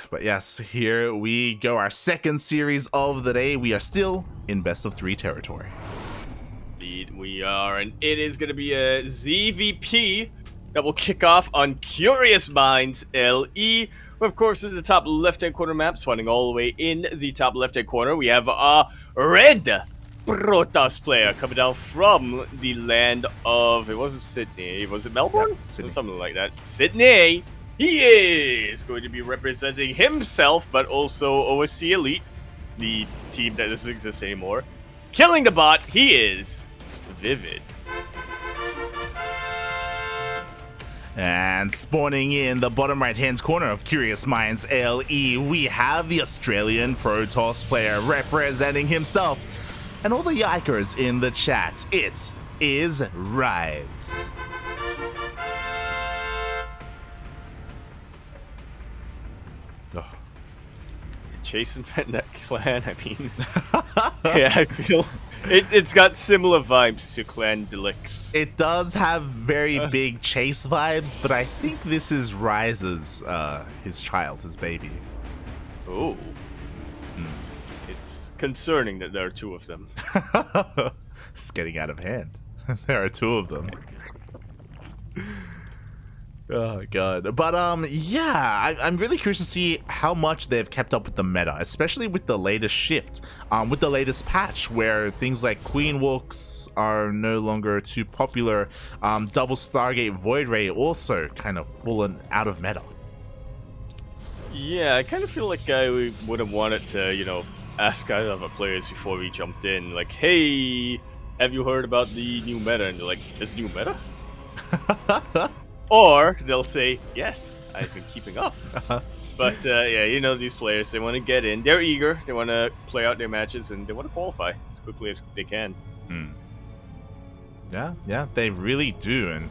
But yes, here we go. Our second series of the day. We are still in best of 3 territory. Indeed, we are, and it is going to be a ZvP that will kick off on Curious Minds LE. Of course, in the top left-hand corner map, spawning all the way in the top left-hand corner, we have a red Protoss player coming down from the land of, it wasn't Sydney, was it Melbourne? Yep, Sydney. It was something like that. Sydney! He is going to be representing himself, but also OSC Elite, the team that doesn't exist anymore. Killing the bot, he is Vivid. And spawning in the bottom right-hand corner of Curious Minds LE, we have the Australian Protoss player representing himself. And all the yikers in the chat, it is Rize. Oh. Chasing that clan, I mean. Yeah, I feel it's got similar vibes to Clan Deluxe. It does have very big chase vibes, but I think this is Rize's, his child, his baby. Oh. It's concerning that there are 2 of them. It's getting out of hand. There are 2 of them. Oh god. But yeah, I'm really curious to see how much they've kept up with the meta, especially with the latest shift, with the latest patch where things like Queen Walks are no longer too popular. Double Stargate Void Ray also kind of fallen out of meta. Yeah, I kind of feel like I would have wanted to, you know, ask other players before we jumped in, like, hey, have you heard about the new meta? And they're like, this new meta? Or they'll say, yes, I've been keeping up. But yeah, you know, these players, they want to get in. They're eager. They want to play out their matches, and they want to qualify as quickly as they can. Yeah, they really do. And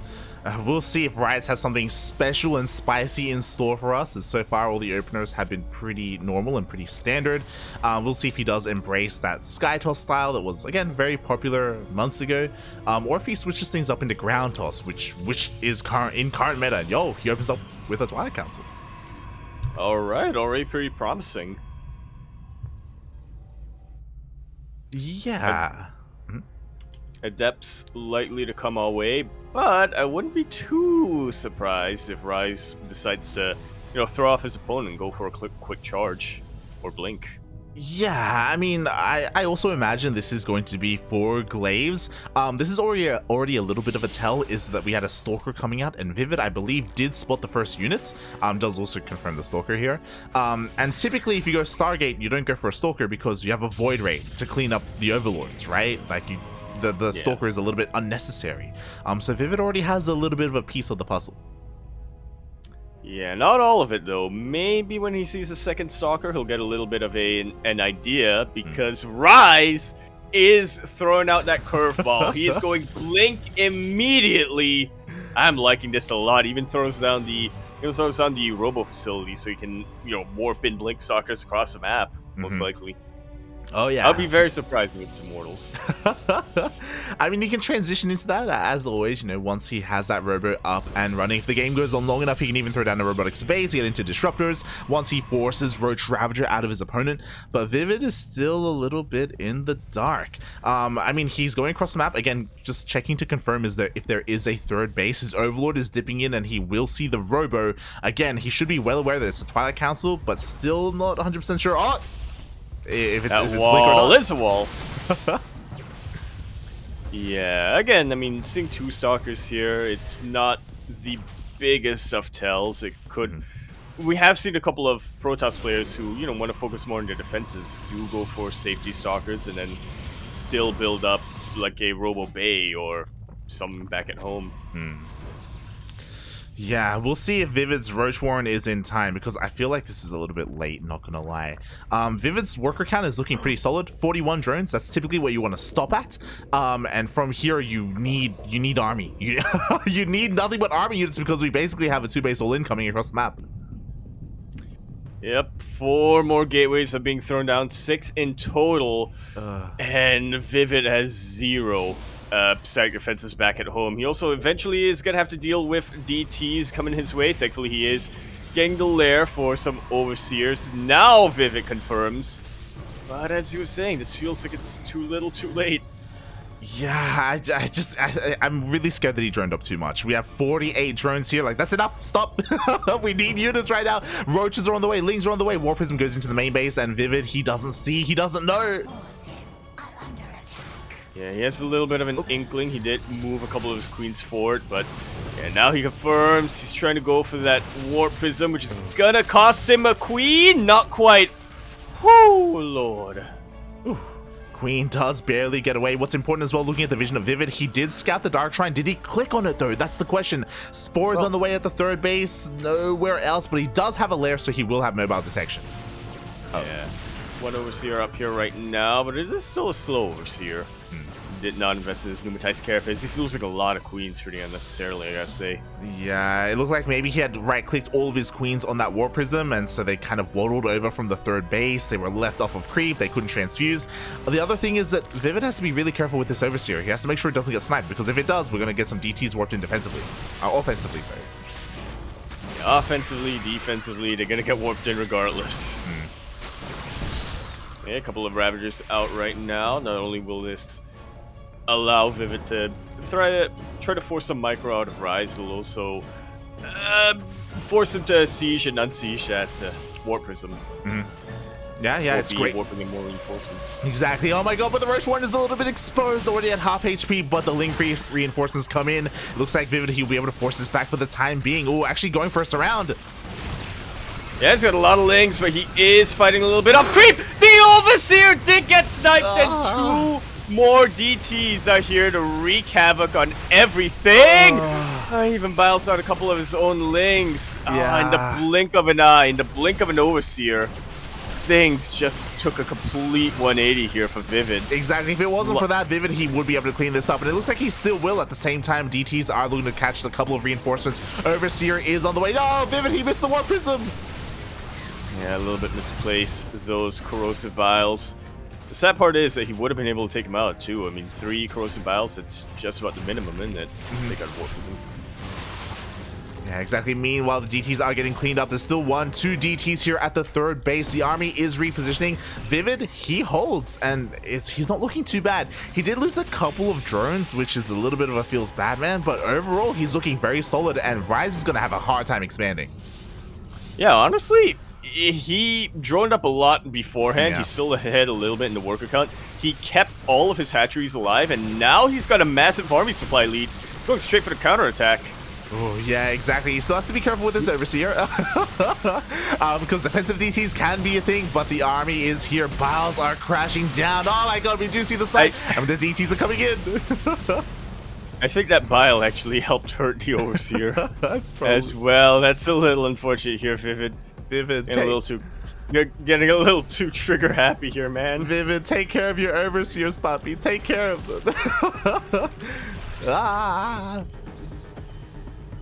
we'll see if Rize has something special and spicy in store for us, as so far all the openers have been pretty normal and pretty standard. We'll see if he does embrace that Sky Toss style that was, again, very popular months ago, or if he switches things up into Ground Toss, which is in current meta. And yo, he opens up with a Twilight Council. Alright, already pretty promising. Yeah. Adepts likely to come our way, but I wouldn't be too surprised if Rize decides to, you know, throw off his opponent and go for a quick charge or blink. Yeah, I mean, I also imagine this is going to be for Glaives. This is already a little bit of a tell, is that we had a Stalker coming out, and Vivid, I believe, did spot the first units. Does also confirm the Stalker here. And typically, if you go Stargate, you don't go for a Stalker because you have a Void Ray to clean up the Overlords, right? Like, the Stalker is a little bit unnecessary. So Vivid already has a little bit of a piece of the puzzle. Yeah, not all of it though. Maybe when he sees a second Stalker, he'll get a little bit of an idea, because Rize is throwing out that curveball. He is going blink immediately. I'm liking this a lot. He even throws down the Robo facility so he can, you know, warp in blink Stalkers across the map, most likely. Oh yeah, I'll be very surprised if it's Immortals. I mean, he can transition into that as always, you know, once he has that robo up and running. If the game goes on long enough, he can even throw down a robotic spade to get into disruptors once he forces Roach Ravager out of his opponent. But Vivid is still a little bit in the dark. I mean, he's going across the map again, just checking to confirm if there is a third base. His Overlord is dipping in and he will see the robo. Again, he should be well aware that it's a Twilight Council, but still not 100% sure. Oh, if it's blink or not. Is a wall. Yeah, again, I mean, seeing 2 Stalkers here, it's not the biggest of tells. It could. We have seen a couple of Protoss players who, you know, want to focus more on their defenses, do go for safety Stalkers and then still build up like a Robo Bay or something back at home. Yeah, we'll see if Vivid's Roach Warren is in time, because I feel like this is a little bit late, not gonna lie. Vivid's worker count is looking pretty solid, 41 drones. That's typically what you want to stop at. And from here, you need army. You need nothing but army units, because we basically have a 2-base all-in coming across the map. Yep, 4 more gateways are being thrown down, 6 in total, and Vivid has 0. Static defenses back at home. He also eventually is going to have to deal with DTs coming his way. Thankfully, he is getting the lair for some Overseers. Now Vivid confirms. But as you were saying, this feels like it's too little too late. Yeah, I'm really scared that he droned up too much. We have 48 drones here. Like, that's enough. Stop. We need units right now. Roaches are on the way. Lings are on the way. War Prism goes into the main base, and Vivid, he doesn't see. He doesn't know. Yeah, he has a little bit of an inkling. He did move a couple of his queens forward, but yeah, now he confirms. He's trying to go for that War Prism, which is gonna cost him a queen. Not quite. Whoo, Lord. Ooh. Queen does barely get away. What's important as well, looking at the vision of Vivid, he did scout the Dark Shrine. Did he click on it though? That's the question. Spore is on the way at the third base, nowhere else, but he does have a lair, so he will have mobile detection. Oh. Yeah. One Overseer up here right now, but it is still a slow Overseer. Did not invest in his pneumatized carapace. He's losing a lot of queens pretty unnecessarily, I gotta say. Yeah, it looked like maybe he had right-clicked all of his queens on that War Prism, and so they kind of waddled over from the third base. They were left off of creep. They couldn't transfuse. The other thing is that Vivid has to be really careful with this Overseer. He has to make sure it doesn't get sniped, because if it does, we're going to get some DTs warped in defensively. Offensively, sorry. Yeah, offensively, defensively, they're gonna get warped in regardless. Yeah, a couple of Ravagers out right now. Not only will this allow Vivid to try to force some micro out of Rize, it'll also force him to siege and unsiege that Warp Prism. Yeah, it's great. Warping in more reinforcements. Exactly. Oh my god, but the Roach one is a little bit exposed, already at half HP, but the Link reinforcements come in. It looks like Vivid, he'll be able to force this back for the time being. Oh, actually going for a surround. Yeah, he's got a lot of Lings, but he is fighting a little bit off creep. The Overseer did get sniped, and 2 more DTs are here to wreak havoc on everything. He even biles out a couple of his own Lings. Yeah. In the blink of an eye, in the blink of an Overseer, things just took a complete 180 here for Vivid. Exactly. If it wasn't for that, Vivid, he would be able to clean this up, and it looks like he still will. At the same time, DTs are looking to catch a couple of reinforcements. Overseer is on the way. No, Vivid, he missed the War Prism. Yeah, a little bit misplaced, those corrosive vials. The sad part is that he would have been able to take him out too. I mean, 3 corrosive vials, it's just about the minimum, isn't it? They got War Prism. Yeah, exactly. Meanwhile, the DTs are getting cleaned up. There's still 2 DTs here at the third base. The army is repositioning. Vivid, he holds, and he's not looking too bad. He did lose a couple of drones, which is a little bit of a feels bad, man, but overall, he's looking very solid, and Rize is going to have a hard time expanding. Yeah, honestly, he droned up a lot beforehand. Yeah. He's still ahead a little bit in the worker count. He kept all of his hatcheries alive, and now he's got a massive army supply lead. He's going straight for the counterattack. Oh, yeah, exactly. He still has to be careful with this Overseer. Because defensive DTs can be a thing, but the army is here. Biles are crashing down. Oh my god, we do see the snipe. And the DTs are coming in. I think that bile actually helped hurt the Overseer as well. That's a little unfortunate here, Vivid. Vivid, you're getting a little too trigger happy here, man. Vivid, take care of your Overseers, puppy. Take care of them.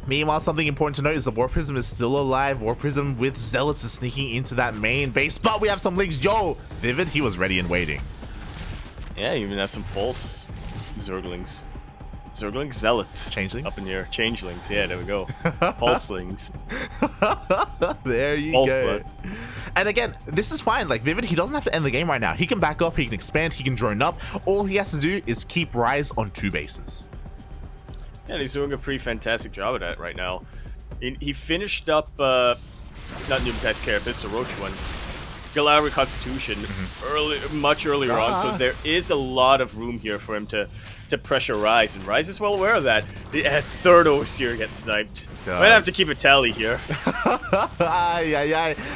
Meanwhile, something important to note is the War Prism is still alive. War Prism with Zealots is sneaking into that main base, but we have some Lings. Yo, Vivid, he was ready and waiting. Yeah, you even have some false Zerglings. Zerglings? Zealots. Changelings? Up in here. Changelings. Yeah, there we go. Falselings. There you False go. blood. And again, this is fine. Like, Vivid, he doesn't have to end the game right now. He can back off, he can expand, he can drone up. All he has to do is keep Rize on 2 bases. Yeah, and he's doing a pretty fantastic job of that right now. He finished up, not Pneumatized Carapace, the Roach one. Galarian Constitution much earlier on, so there is a lot of room here for him to pressure Rize, and Rize is well aware of that. The third Overseer gets sniped. Might have to keep a tally here.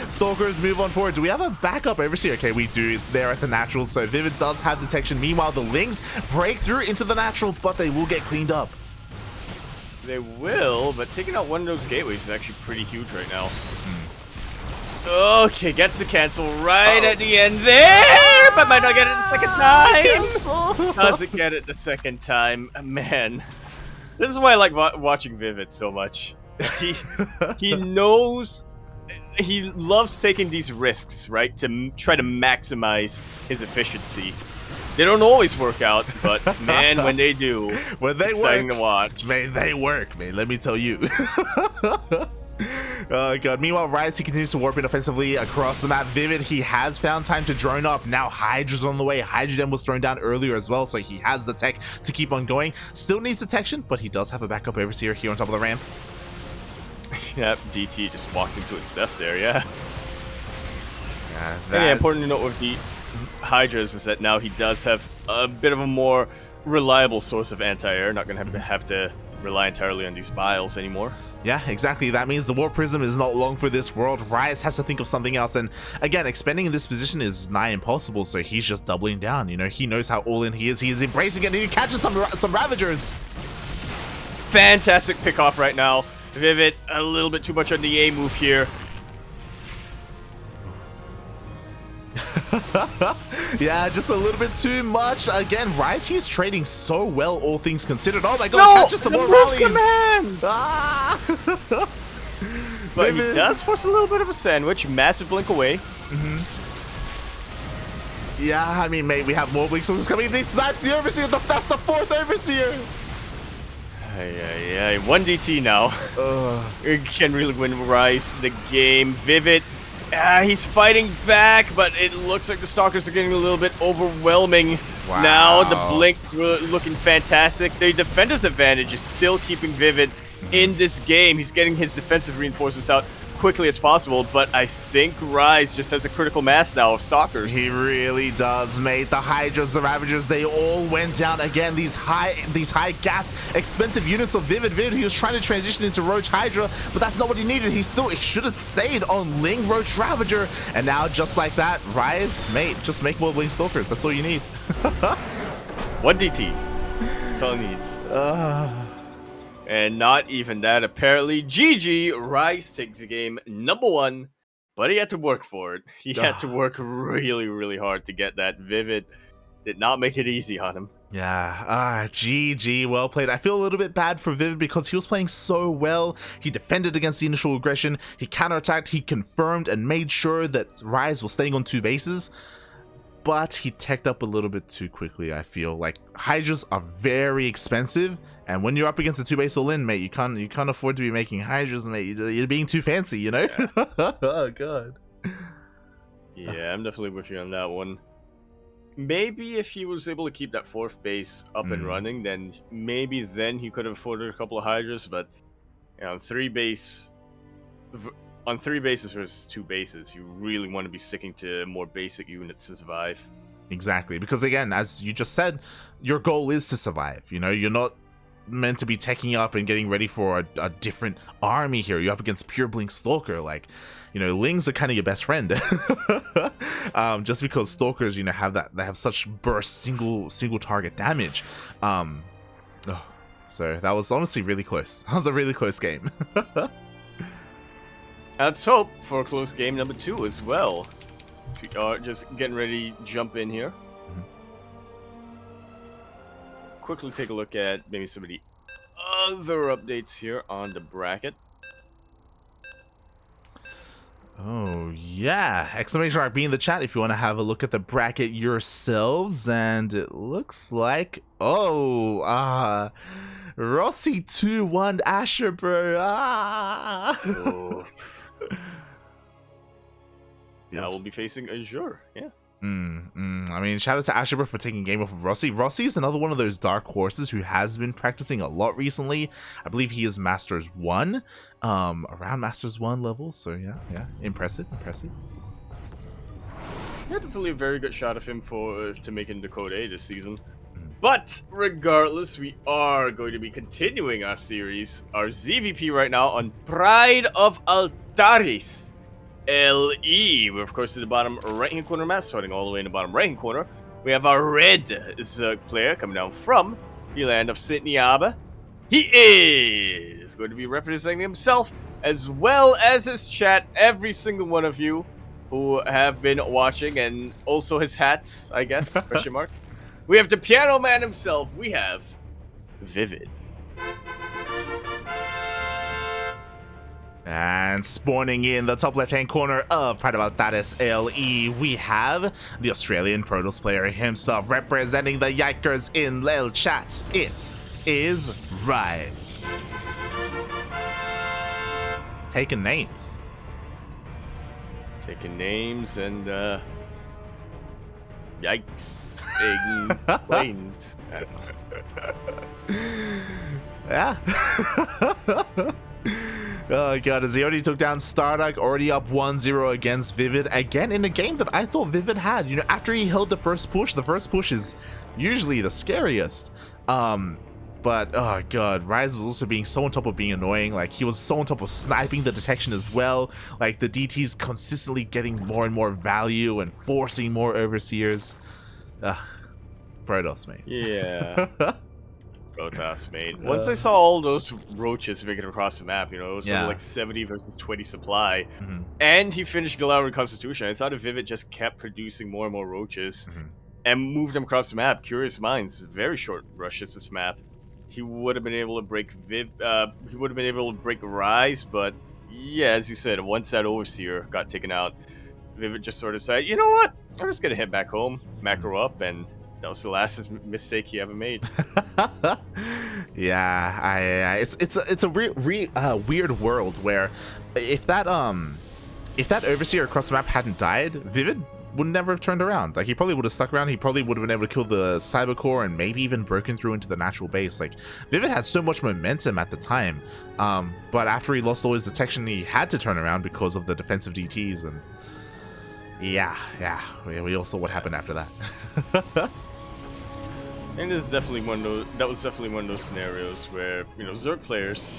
Stalkers move on forward. Do we have a backup Overseer? Okay, we do. It's there at the natural, so Vivid does have detection. Meanwhile, the Lings break through into the natural, but they will get cleaned up. They will, but taking out one of those gateways is actually pretty huge right now. Okay, gets a cancel right at the end there, but might not get it the second time. Doesn't get it the second time. Man, this is why I like watching Vivid so much. He knows, he loves taking these risks, right, to try to maximize his efficiency. They don't always work out, but man, when they do, when they it's exciting to watch. Man, they work, man. Let me tell you. Oh god. Meanwhile, Rize, he continues to warp in offensively across the map. Vivid, he has found time to drone up. Now Hydra's on the way. Hydrogen was thrown down earlier as well, so he has the tech to keep on going. Still needs detection, but he does have a backup overseer here on top of the ramp. Yep, DT just walked into its death there, yeah. Yeah, important to note with the Hydras is that now he does have a bit of a more reliable source of anti-air. Not going to have to rely entirely on these biles anymore. Yeah, exactly. That means the Warp Prism is not long for this world. Rize has to think of something else. And again, expanding in this position is nigh impossible, so he's just doubling down. You know, he knows how all-in he is. He is embracing it, and he catches some Ravagers. Fantastic pick-off right now. Vivid, a little bit too much on the A move here. Yeah, just a little bit too much. Again, Rize, he's trading so well, all things considered. Oh my god, catches some more rallies. Ah! But he does force a little bit of a sandwich. Massive blink away. Yeah, I mean, mate, we have more blink soldiers coming in. He snipes the overseer. That's the 4th overseer. Yeah, 1 DT now. He can really win Rize the game. Vivid. He's fighting back, but it looks like the Stalkers are getting a little bit overwhelming. Wow. Now the blink looking fantastic. The defender's advantage is still keeping Vivid in this game. He's getting his defensive reinforcements out quickly as possible, but I think Rize just has a critical mass now of Stalkers. He really does, mate. The Hydras, the Ravagers, they all went down again. These high gas expensive units of Vivid. He was trying to transition into Roach Hydra, but that's not what he needed. He should have stayed on Ling Roach Ravager, and now just like that, Rize, mate, just make more Ling Stalkers. That's all you need. 1 DT. That's all he needs. And not even that, apparently. GG, Rize takes the game #1, but he had to work for it. He had to work really, really hard to get that. Vivid did not make it easy on him. Yeah, GG, well played. I feel a little bit bad for Vivid because he was playing so well. He defended against the initial aggression, he counterattacked, he confirmed and made sure that Rize was staying on 2 bases. But he teched up a little bit too quickly, I feel. Like, Hydras are very expensive, and when you're up against a 2-base all-in, mate, you can't afford to be making Hydras, mate. You're being too fancy, you know? Yeah. Oh, God. Yeah, I'm definitely with you on that one. Maybe if he was able to keep that 4th base up and running, then maybe then he could have afforded a couple of Hydras, but you know, 3 base... On 3 bases versus 2 bases, you really want to be sticking to more basic units to survive. Exactly, because again, as you just said, your goal is to survive. You know, you're not meant to be teching up and getting ready for a different army here. You're up against pure Blink Stalker. Like, you know, Lings are kind of your best friend. Just because Stalkers, you know, they have such burst single target damage. So that was honestly really close. That was a really close game. Let's hope for a close game #2 as well. So we are just getting ready to jump in here. Quickly take a look at maybe some of the other updates here on the bracket. Oh, yeah. Exclamation mark be in the chat if you want to have a look at the bracket yourselves. And it looks like... Oh, Rossi 2-1 Asher, bro. Oh. Now we'll be facing Azure, yeah. I mean, shout out to Asher for taking game off of Rossi. Rossi is another one of those dark horses who has been practicing a lot recently. I believe he is Masters 1, around Masters 1 level. So yeah, impressive. Yeah, definitely a very good shot of him to make it into Code A this season. But regardless, we are going to be continuing our series, our ZvP right now on Pride of Altaris. LE. We're of course in the bottom right-hand corner map, starting all the way in the bottom right-hand corner. We have our red player coming down from the land of Sitniaba. He is going to be representing himself as well as his chat, every single one of you who have been watching, and also his hats, I guess, question mark. We have the piano man himself. We have Vivid. And spawning in the top left-hand corner of Pride of Altaris LE, we have the Australian Protoss player himself representing the Yikers in Lel chat. It is Rize. taking names. Taking names and yikes. Planes. Yeah. Oh god, as he already took down Starduck, already up 1-0 against Vivid. Again, in a game that I thought Vivid had. You know, after he held the first push is usually the scariest. But, oh god, Rize was also being so on top of being annoying. Like, he was so on top of sniping the detection as well. Like, the DT's consistently getting more and more value and forcing more overseers. Protoss, mate. Yeah. Protoss, mate. Once I saw all those roaches making it across the map, you know, it was like 70 versus 20 supply, and he finished Galauan Reconstitution, I thought if Vivid just kept producing more and more roaches and moved them across the map, Curious Minds, very short rushes this map, he would have been able to break Rize, but yeah, as you said, once that Overseer got taken out, Vivid just sort of said, you know what, I'm just gonna head back home, macro up, and that was the last mistake he ever made. Yeah, it's a weird world where if that Overseer across the map hadn't died, Vivid would never have turned around. Like, he probably would have stuck around. He probably would have been able to kill the Cybercore and maybe even broken through into the natural base. Like, Vivid had so much momentum at the time, but after he lost all his detection, he had to turn around because of the defensive DTs. And yeah, we all saw what happened after that. And this is definitely that was definitely one of those scenarios where, you know, Zerg players,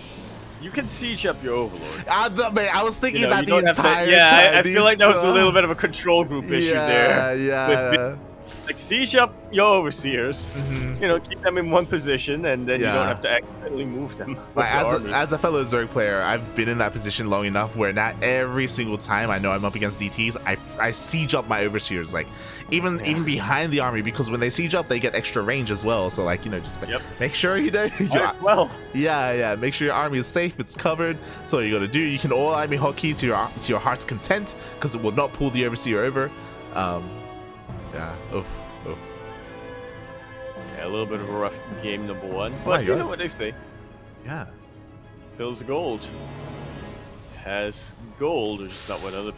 you can siege up your Overlord. I was thinking that the entire time. I feel like that was a little bit of a control group issue there. Yeah. Like, siege up your Overseers, you know, keep them in one position, and then you don't have to accidentally move them. Like, as a fellow Zerg player, I've been in that position long enough where not every single time I know I'm up against DTs, I siege up my Overseers, like, even behind the army, because when they siege up, they get extra range as well. So, like, you know, just make sure, you know, make sure your army is safe, it's covered. So what you gotta do, you can all army hotkey to your heart's content, because it will not pull the Overseer over. Yeah, oof. Yeah, a little bit of a rough game, number one. But you know what they say. Yeah. Builds gold. Has gold, which is not what other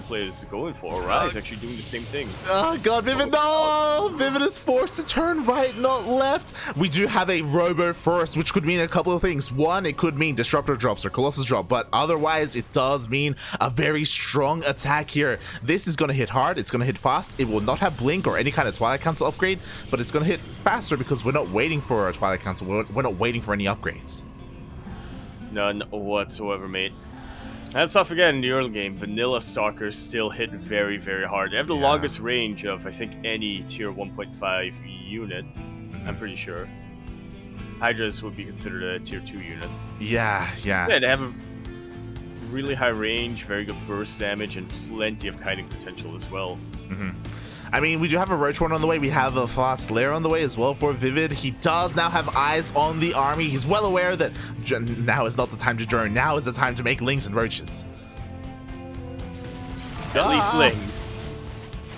players are going for. Rize actually doing the same thing. Oh god, Vivid, no! Vivid is forced to turn right, not left. We do have a Robo first, which could mean a couple of things. One, it could mean Disruptor drops or Colossus drop, but otherwise it does mean a very strong attack here. This is going to hit hard, it's going to hit fast. It will not have Blink or any kind of Twilight Council upgrade, but it's going to hit faster because we're not waiting for a Twilight Council. We're not waiting for any upgrades. None whatsoever, mate. Let's not forget, in the early game, vanilla Stalkers still hit very, very hard. They have the longest range of, I think, any tier 1.5 unit. I'm pretty sure. Hydras would be considered a tier 2 unit. Yeah. Yeah, they have a really high range, very good burst damage, and plenty of kiting potential as well. I mean, we do have a Roach one on the way. We have a Fast Slayer on the way as well for Vivid. He does now have eyes on the army. He's well aware that now is not the time to drone. Now is the time to make Lings and Roaches. At least Lings,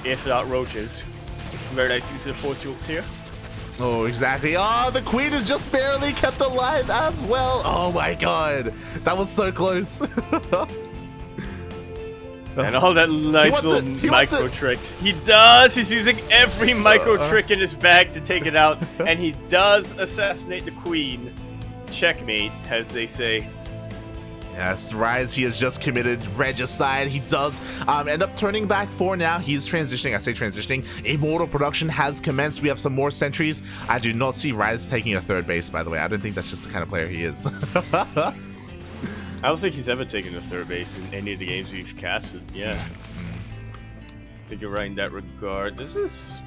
if not Roaches. Very nice use of Force Fuels here. Oh, exactly. Oh, the Queen is just barely kept alive as well. Oh my god. That was so close. And all that nice little micro tricks. He does! He's using every micro trick in his bag to take it out. And he does assassinate the Queen. Checkmate, as they say. Yes, Rize, he has just committed regicide. He does end up turning back for now. He's transitioning. I say transitioning. Immortal production has commenced. We have some more sentries. I do not see Rize taking a third base, by the way. I don't think that's just the kind of player he is. I don't think he's ever taken a third base in any of the games we've casted. Yeah. I think you're right in that regard. This is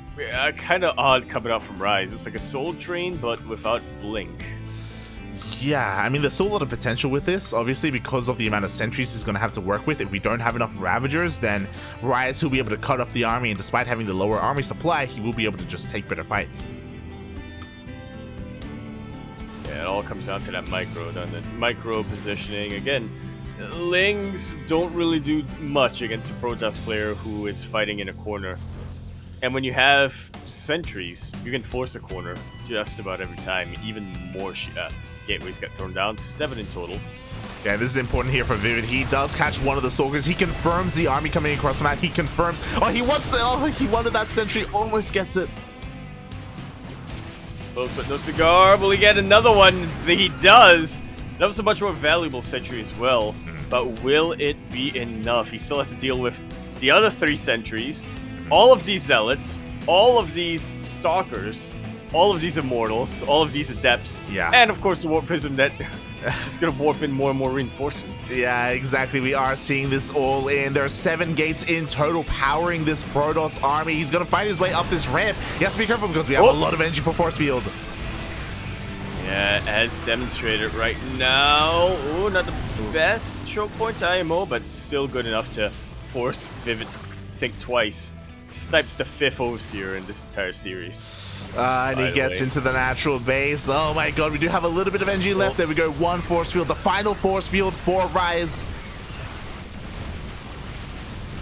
kind of odd coming out from Rize. It's like a soul drain, but without Blink. Yeah, I mean, there's still a lot of potential with this, obviously, because of the amount of sentries he's going to have to work with. If we don't have enough Ravagers, then Rize will be able to cut up the army, and despite having the lower army supply, he will be able to just take better fights. Yeah, it all comes down to that micro, doesn't it? Micro positioning. Again, Lings don't really do much against a Protoss player who is fighting in a corner. And when you have sentries, you can force a corner just about every time. Even more gateways get thrown down, 7 in total. Yeah, this is important here for Vivid. He does catch one of the Stalkers. He confirms the army coming across the map. He confirms. Oh, he wanted that sentry. Almost gets it. Close with no cigar. Will he get another one? He does. That was a much more valuable sentry as well. But will it be enough? He still has to deal with the other 3 sentries, all of these zealots, all of these stalkers, all of these immortals, all of these adepts, and of course the warp prism that it's just gonna warp in more and more reinforcements. Yeah, exactly. We are seeing this all in. There are 7 gates in total powering this Protoss army. He's gonna find his way up this ramp. He has to be careful because we have a lot of energy for force field. Yeah, as demonstrated right now. Ooh, not the best choke point to IMO, but still good enough to force Vivid to think twice. Snipes the 5th overseer in this entire series. And he gets into the natural base. Oh my god, we do have a little bit of energy left. There we go, 1 force field, the final force field for Rize.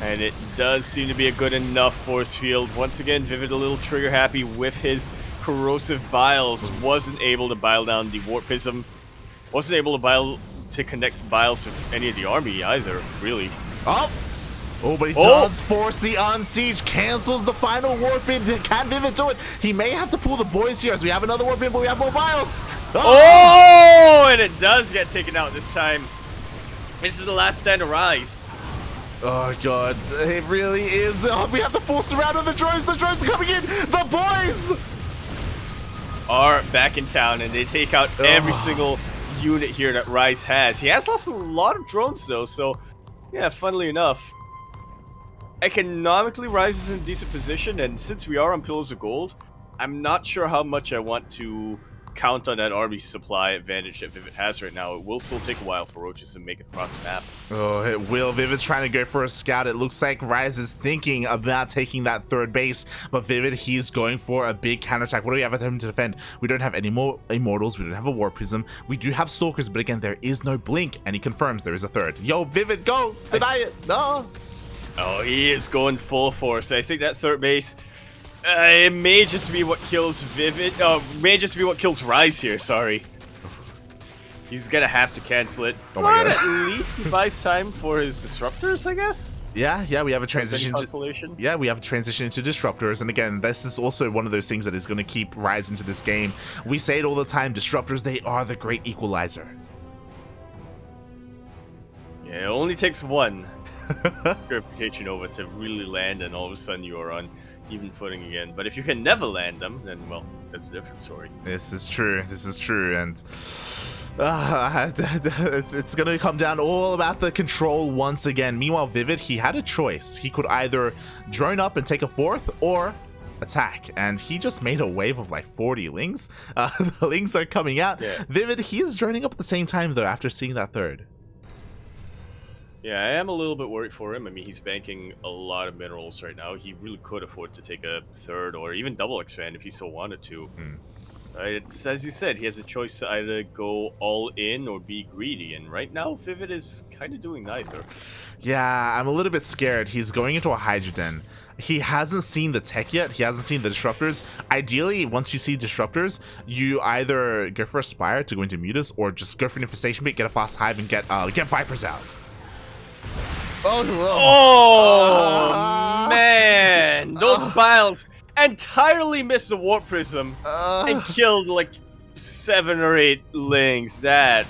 And it does seem to be a good enough force field. Once again, Vivid a little trigger happy with his corrosive vials. Wasn't able to bile down the warp prism. Wasn't able to connect vials with any of the army either, really. Oh, but he does force the unsiege, cancels the final warp in. Can Vivid do it? He may have to pull the boys here as we have another warp in, but we have more vials. Oh, and it does get taken out this time. This is the last stand of Rize. Oh god, it really is. We have the full surround of the drones. The drones are coming in. The boys are back in town, and they take out every single unit here that Rize has. He has lost a lot of drones though, so yeah, funnily enough, economically Rize is in a decent position, and since we are on Pillars of Gold, I'm not sure how much I want to count on that army supply advantage that Vivid has right now. It will still take a while for Roaches to make it across the map. Oh, it will. Vivid's trying to go for a scout. It looks like Rize is thinking about taking that 3rd base, but Vivid, he's going for a big counterattack. What do we have at him to defend? We don't have any more Immortals. We don't have a Warp Prism. We do have Stalkers, but again, there is no Blink, and he confirms there is a 3rd. Yo, Vivid, go! Deny it! No! Oh, he is going full force. I think that 3rd base, it may just be what kills Vivid. Oh, may just be what kills Rize here, sorry. He's gonna have to cancel it. Oh my god. At least he buys time for his disruptors, I guess? Yeah, we have a transition. Yeah, we have a transition into disruptors, and again, this is also one of those things that is going to keep Rize into this game. We say it all the time, disruptors, they are the great equalizer. Yeah, it only takes one reputation over to really land, and all of a sudden you are on even footing again. But if you can never land them, then, well, that's a different story. This is true, and it's gonna come down all about the control once again. Meanwhile, Vivid, he had a choice. He could either drone up and take a 4th, or attack, and he just made a wave of like 40 lings. The lings are coming out. Vivid, he is droning up at the same time though after seeing that 3rd. Yeah, I am a little bit worried for him. I mean, he's banking a lot of minerals right now. He really could afford to take a 3rd or even double expand if he so wanted to. It's, as you said, he has a choice to either go all in or be greedy, and right now Vivid is kind of doing neither. Yeah, I'm a little bit scared. He's going into a Hydra Den. He hasn't seen the tech yet. He hasn't seen the disruptors. Ideally, once you see disruptors, you either go for a Spire to go into Mutus, or just go for an Infestation Bait, get a fast Hive, and get Vipers out. Oh man, those Biles entirely missed the Warp Prism and killed like 7 or 8 lings. That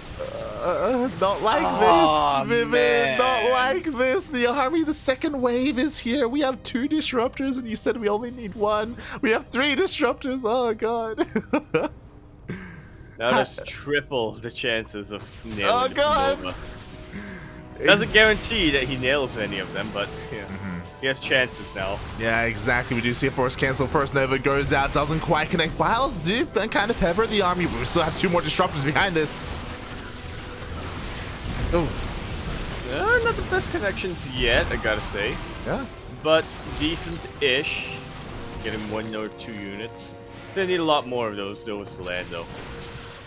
not like this, Vivid. Not like this. The army, the 2nd wave is here. We have 2 disruptors, and you said we only need 1. We have 3 disruptors. Oh god. Now there's triple the chances of nailing the Nova. Doesn't guarantee that he nails any of them, but yeah, he has chances now. Yeah, exactly. We do see a force cancel. First Nova goes out, doesn't quite connect. Biles do kind of pepper the army, but we still have 2 more disruptors behind this. Not the best connections yet, I gotta say. Yeah. But decent-ish. Getting 1 or 2 units. They need a lot more of those Novas to land, though.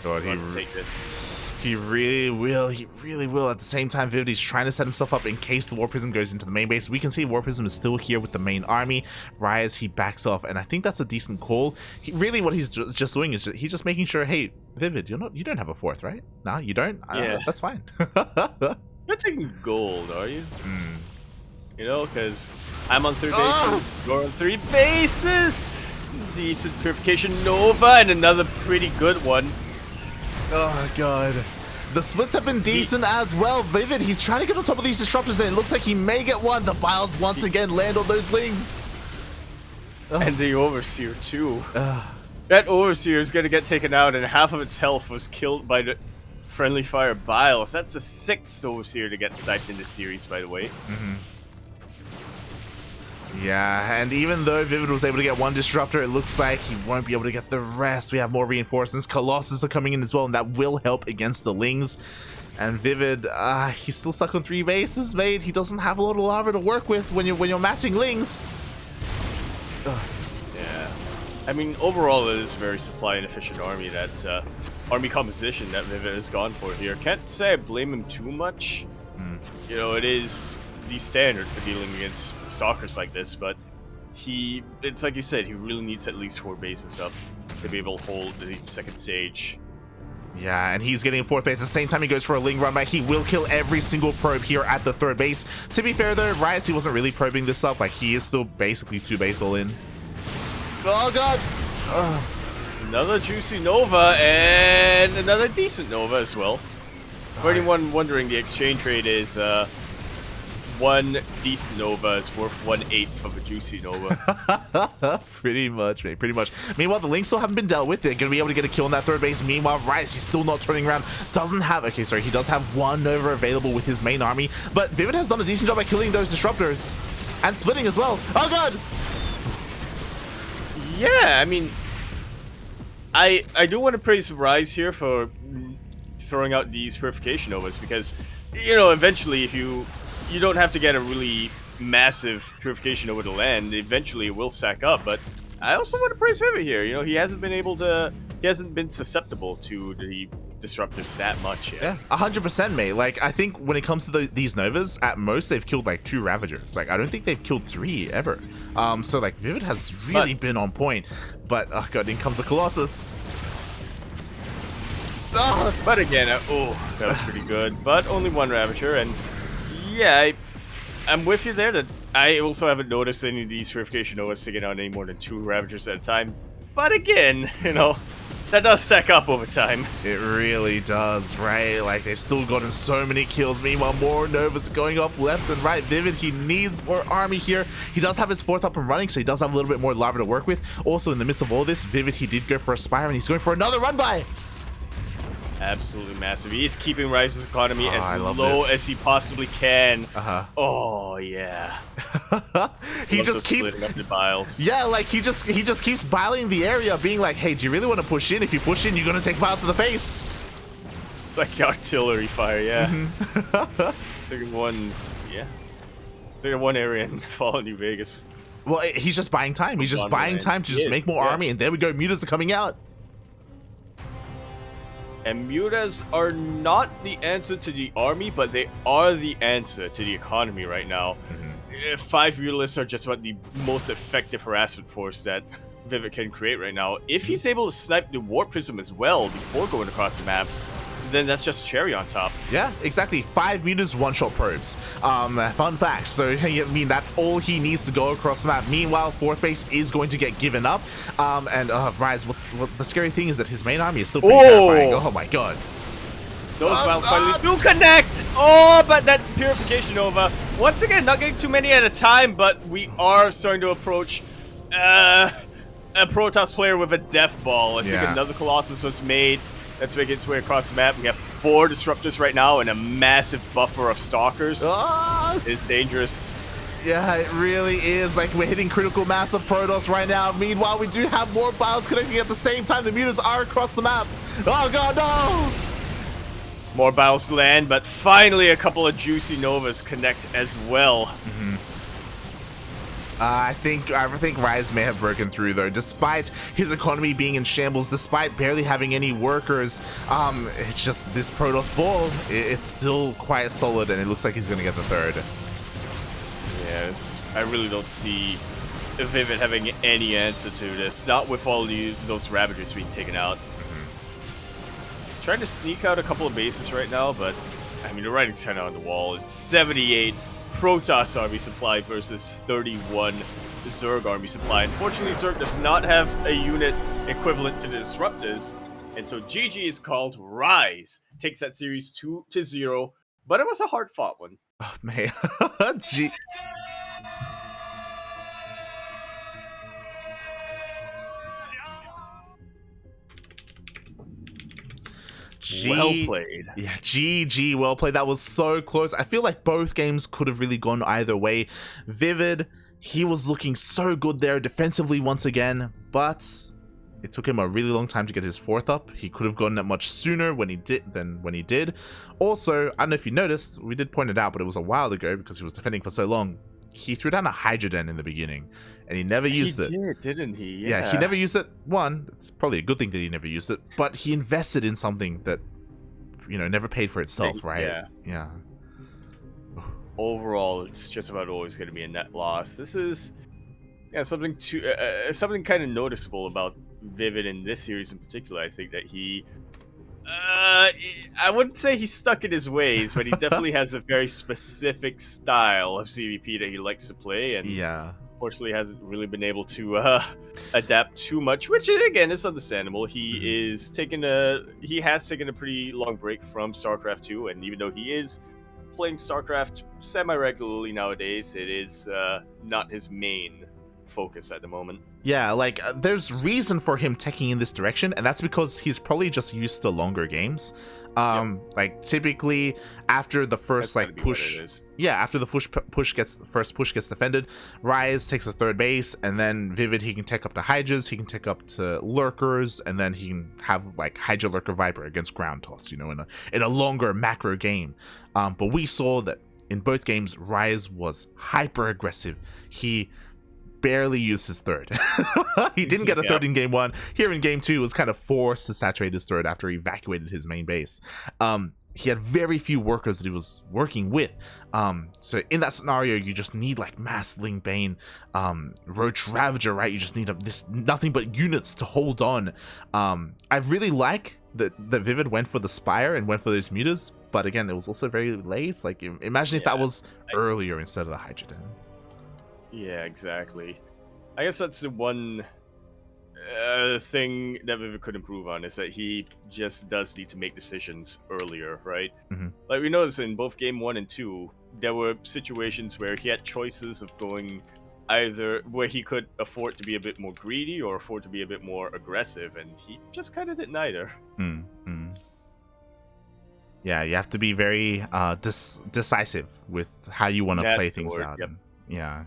God, he wants to take this. He really will. He really will. At the same time, Vivid, he's trying to set himself up in case the War Prism goes into the main base. We can see War Prism is still here with the main army. Rize, he backs off, and I think that's a decent call. Really, what he's just doing is he's just making sure, hey, Vivid, you don't have a fourth, right? No, you don't? Yeah. That's fine. You're not taking gold, are you? You know, because I'm on 3 bases, you're on 3 bases! Decent Purification Nova, and another pretty good one. Oh, God. The splits have been decent as well. Vivid, he's trying to get on top of these disruptors, and it looks like he may get one. The Biles once again land on those lings. And the Overseer, too. That Overseer is going to get taken out, and half of its health was killed by the friendly fire Biles. That's the 6th Overseer to get sniped in this series, by the way. Yeah, and even though Vivid was able to get 1 disruptor, it looks like he won't be able to get the rest. We have more reinforcements. Colossus are coming in as well, and that will help against the Lings. And Vivid, he's still stuck on 3 bases, mate. He doesn't have a lot of lava to work with when you're massing Lings. Yeah. I mean, overall, it is a very supply and efficient army. That army composition that Vivid has gone for here. Can't say I blame him too much. You know, it is the standard for dealing against stalkers like this, but it's like you said, he really needs at least 4 bases up to be able to hold the 2nd stage. Yeah, and he's getting 4th base. At the same time he goes for a Ling run back. He will kill every single probe here at the 3rd base. To be fair though, Rize, he wasn't really probing this up. Like, he is still basically 2 base all in. Oh, God! Another juicy Nova, and another decent Nova as well. For anyone wondering, the exchange rate is 1 decent Nova is worth 1/8 of a juicy Nova. Pretty much, mate. Pretty much. Meanwhile, the Lings still haven't been dealt with. They're going to be able to get a kill on that 3rd base. Meanwhile, Rize, he's still not turning around. Doesn't have... Okay, sorry. He does have 1 Nova available with his main army. But Vivid has done a decent job at killing those disruptors. And splitting as well. Oh, God! Yeah, I mean... I do want to praise Rize here for throwing out these Purification Novas. Because, you know, eventually if you don't have to get a really massive Purification over to land. Eventually it will stack up, but I also want to praise Vivid here. You know, he hasn't been susceptible to the disruptors that much yet. Yeah, 100%, mate. Like, I think when it comes to these Novas, at most they've killed like 2 Ravagers. Like, I don't think they've killed 3 ever. So like, Vivid has really been on point. But, oh God, in comes the Colossus. But again, that was pretty good. But only 1 Ravager, and yeah, I'm with you there. That I also haven't noticed any of these Purification Novas sticking out any more than 2 Ravagers at a time. But again, you know, that does stack up over time. It really does, right? Like, they've still gotten so many kills. Meanwhile, more Novas are going off left and right. Vivid, he needs more army here. He does have his 4th up and running, so he does have a little bit more lava to work with. Also, in the midst of all this, Vivid, he did go for a Spire, and he's going for another run-by. Absolutely massive. He's keeping Rize's economy as low as he possibly can. Oh yeah. He just keeps splitting up the Biles. Yeah, like he just keeps biling the area, being like, hey, do you really want to push in? If you push in, you're gonna take Biles to the face. It's like artillery fire, yeah. Taking 1 area and fall on New Vegas. Well, he's just buying time. He's just buying time to just make more army, and there we go. Mutas are coming out. And mutas are not the answer to the army, but they are the answer to the economy right now. 5 Mutalists are just about the most effective harassment force that Vivid can create right now. If he's able to snipe the War Prism as well before going across the map, then that's just a cherry on top. Yeah, exactly. 5 meters, 1-shot probes. Fun fact. So, I mean, that's all he needs to go across the map. Meanwhile, 4th base is going to get given up. Rize, the scary thing is that his main army is still pretty terrifying. Oh my God. Those Biles finally do connect! Oh, but that Purification Nova, once again, not getting too many at a time, but we are starting to approach a Protoss player with a Death Ball. I think another Colossus was made. Let's make its way across the map. We have 4 disruptors right now and a massive buffer of stalkers. It's dangerous. Yeah, it really is. Like, we're hitting critical mass of Protoss right now. Meanwhile, we do have more Biles connecting at the same time. The mutas are across the map. Oh God, no! More Biles land, but finally a couple of juicy Novas connect as well. I think Rize may have broken through though, despite his economy being in shambles, despite barely having any workers. It's just this Protoss ball, it's still quite solid, and it looks like he's gonna get the third. Yes, I really don't see Vivid having any answer to this. Not with all those Ravagers being taken out. Trying to sneak out a couple of bases right now, but I mean the writing's kind of on the wall. It's 78 Protoss army supply versus 31 Zerg army supply. Unfortunately, Zerg does not have a unit equivalent to the Disruptors, and so GG is called. Rize takes that series 2-0, but it was a hard-fought one. Oh man, Well played. Yeah, GG, well played. That was so close. I feel like both games could have really gone either way. Vivid, he was looking so good there defensively once again, but it took him a really long time to get his fourth up. He could have gotten it much sooner when he did. Also, I don't know if you noticed, we did point it out, but it was a while ago because he was defending for so long. He threw down a Hydra Den in the beginning, and he never used it. He did, didn't he? Yeah, he never used it. One, it's probably a good thing that he never used it, but he invested in something that, you know, never paid for itself, right? Yeah. Overall, it's just about always going to be a net loss. This is something kind of noticeable about Vivid in this series in particular. I think that he, I wouldn't say he's stuck in his ways, but he definitely has a very specific style of ZvP that he likes to play, and unfortunately hasn't really been able to adapt too much, which again is understandable. He has taken a pretty long break from StarCraft 2, and even though he is playing StarCraft semi-regularly nowadays, it is not his main focus at the moment. Yeah, like there's reason for him taking in this direction, and that's because he's probably just used to longer games. Like typically after the first push, after the first push gets defended, Rize takes a third base, and then Vivid, he can take up to Hydras, he can take up to Lurkers, and then he can have like Hydra Lurker Viper against Ground Toss, you know, in a longer macro game. But we saw that in both games, Rize was hyper aggressive. He barely used his third. He didn't get a third in game one. Here in game two, was kind of forced to saturate his third after he evacuated his main base. He had very few workers that he was working with. So in that scenario, you just need like Mass Ling Bane, Roach Ravager, right? You just need nothing but units to hold on. I really like that Vivid went for the Spire and went for those mutas, but again, it was also very late. Like imagine if that was earlier instead of the Hydra Den. Yeah, exactly. I guess that's the one thing that Vivid could improve on, is that he just does need to make decisions earlier, right? Like we noticed in both game 1 and 2, there were situations where he had choices of going either where he could afford to be a bit more greedy or afford to be a bit more aggressive, and he just kind of did neither. Yeah, you have to be very decisive with how you want to play things out. Yeah.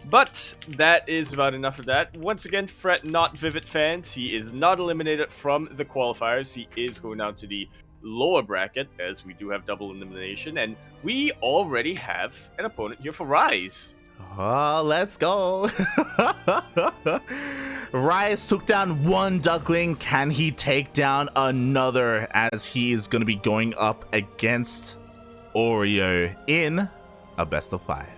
But that is about enough of that. Once again, fret not, Vivid fans. He is not eliminated from the qualifiers. He is going down to the lower bracket, as we do have double elimination, and we already have an opponent here for Rize. Oh, let's go. Rize took down one Duckling. Can he take down another, as he is going to be going up against Oreo in a best of 5?